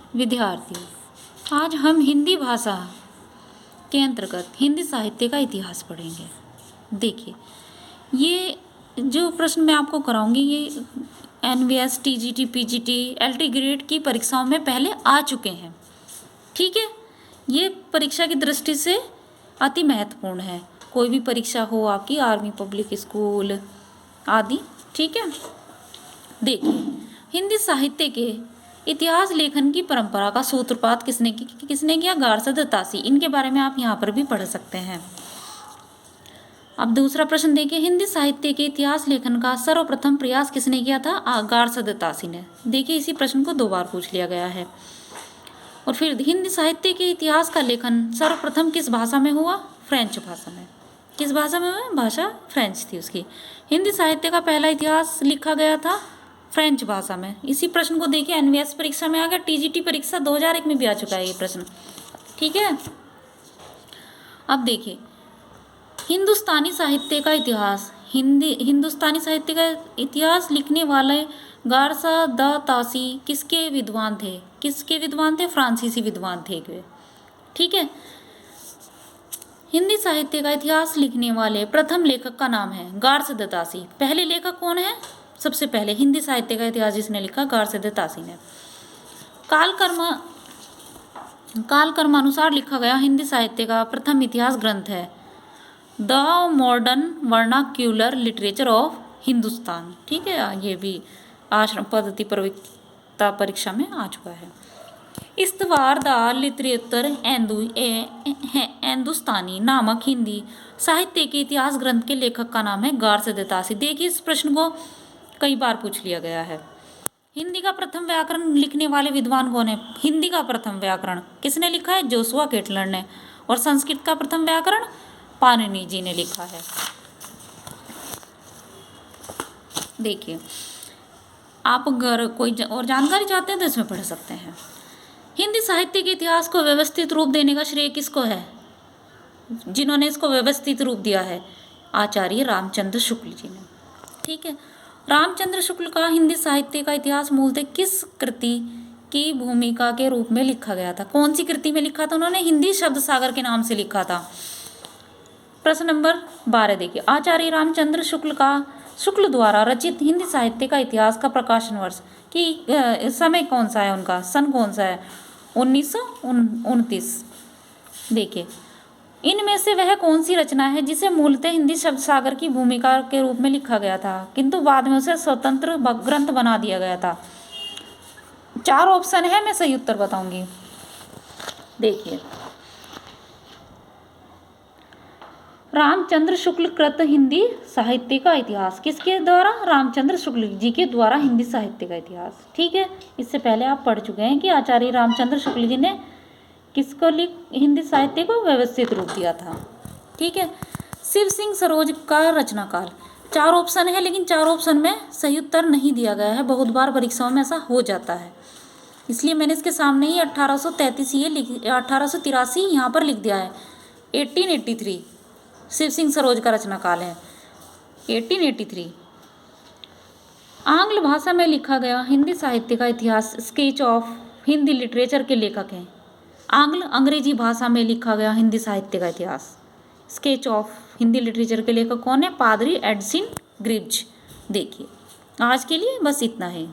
विद्यार्थियों, आज हम हिंदी भाषा के अंतर्गत हिंदी साहित्य का इतिहास पढ़ेंगे। देखिए, ये जो प्रश्न मैं आपको कराऊंगी ये NVS, TGT, PGT, LT grade की परीक्षाओं में पहले आ चुके हैं। ठीक है, ये परीक्षा की दृष्टि से अति महत्वपूर्ण है। कोई भी परीक्षा हो आपकी, आर्मी, पब्लिक स्कूल आदि। ठीक है, देखिए, हिंदी साहित्य के इतिहास लेखन की परंपरा का सूत्रपात किसने किया? गारसद तासी। इनके बारे में आप यहाँ पर भी पढ़ सकते हैं। अब दूसरा प्रश्न देखिए, हिंदी साहित्य के इतिहास लेखन का सर्वप्रथम प्रयास किसने किया था? गारसद तासी ने। देखिए, इसी प्रश्न को 2 बार पूछ लिया गया है। और फिर हिंदी साहित्य के इतिहास का लेखन सर्वप्रथम किस भाषा में हुआ? फ्रेंच भाषा में। किस भाषा में हुआ? भाषा फ्रेंच थी उसकी। हिंदी साहित्य का पहला इतिहास लिखा गया था फ्रेंच भाषा में। इसी प्रश्न को देखिए, NVS परीक्षा में आ गया, TGT परीक्षा 2001 में भी आ चुका है ये प्रश्न। ठीक है, अब देखिए, हिंदुस्तानी साहित्य का इतिहास। हिंदुस्तानी साहित्य का इतिहास लिखने वाले गारसा द तासी किसके विद्वान थे? किसके विद्वान थे? फ्रांसीसी विद्वान थे वे। ठीक है, हिंदी साहित्य का इतिहास लिखने वाले प्रथम लेखक का नाम है गारसद तासी। पहले लेखक कौन है? सबसे पहले हिंदी साहित्य का इतिहास जिसने लिखा, गारसद तासी ने। कालक्रमानुसार लिखा गया हिंदी साहित्य का प्रथम इतिहास ग्रंथ है the modern vernacular literature of Hindustan. ठीक है, ये भी आश्रम पद्धति प्रवेशिका परीक्षा में आ चुका है। इस्तवार द लिटरेचर हिंदुस्तानी नामक हिंदी साहित्य के इतिहास ग्रंथ के लेखक का नाम है गारसद तासी। देखिए, इस प्रश्न को कई बार पूछ लिया गया है। हिंदी का प्रथम व्याकरण लिखने वाले विद्वान कौन है? हिंदी का प्रथम व्याकरण किसने लिखा है? जोसुआ केटलर ने। और संस्कृत का प्रथम व्याकरण पाणिनि जी ने लिखा है। देखिए, आप अगर कोई और जानकारी चाहते हैं तो इसमें पढ़ सकते हैं। हिंदी साहित्य के इतिहास को व्यवस्थित रूप देने का श्रेय किसको है? जिन्होंने इसको व्यवस्थित रूप दिया है, आचार्य रामचंद्र शुक्ल जी ने। ठीक है, रामचंद्र शुक्ल का हिंदी साहित्य का इतिहास मूलतः किस कृति की भूमिका के रूप में लिखा गया था? कौन सी कृति में लिखा था? उन्होंने हिंदी शब्द सागर के नाम से लिखा था। प्रश्न नंबर 12 देखिए, आचार्य रामचंद्र शुक्ल द्वारा रचित हिंदी साहित्य का इतिहास का प्रकाशन वर्ष की समय कौन सा है? उनका सन कौन सा है? 1929। देखिए, इनमें से वह कौन सी रचना है जिसे मूलतः हिंदी शब्द सागर की भूमिका के रूप में लिखा गया था, किंतु बाद में उसे स्वतंत्र ग्रंथ बना दिया गया था? 4 ऑप्शन है, मैं सही उत्तर बताऊंगी। देखिए, रामचंद्र शुक्ल कृत हिंदी साहित्य का इतिहास। किसके द्वारा? रामचंद्र शुक्ल जी के द्वारा हिंदी साहित्य का इतिहास। ठीक है, इससे पहले आप पढ़ चुके हैं कि आचार्य रामचंद्र शुक्ल जी ने किसको हिंदी साहित्य को व्यवस्थित रूप दिया था। ठीक है, शिव सिंह सरोज का रचना काल। 4 ऑप्शन है, लेकिन 4 ऑप्शन में सही उत्तर नहीं दिया गया है। बहुत बार परीक्षाओं में ऐसा हो जाता है, इसलिए मैंने इसके सामने ही 1883 यहाँ पर लिख दिया है। 1883 शिव सिंह सरोज का रचना काल है, 1883। आंग्ल भाषा में लिखा गया हिंदी साहित्य का इतिहास स्केच ऑफ हिंदी लिटरेचर के लेखक हैं। अंग्रेजी भाषा में लिखा गया हिंदी साहित्य का इतिहास स्केच ऑफ हिंदी लिटरेचर के लेखक कौन है? पादरी एडसिन ग्रिब्ज। देखिए, आज के लिए बस इतना है।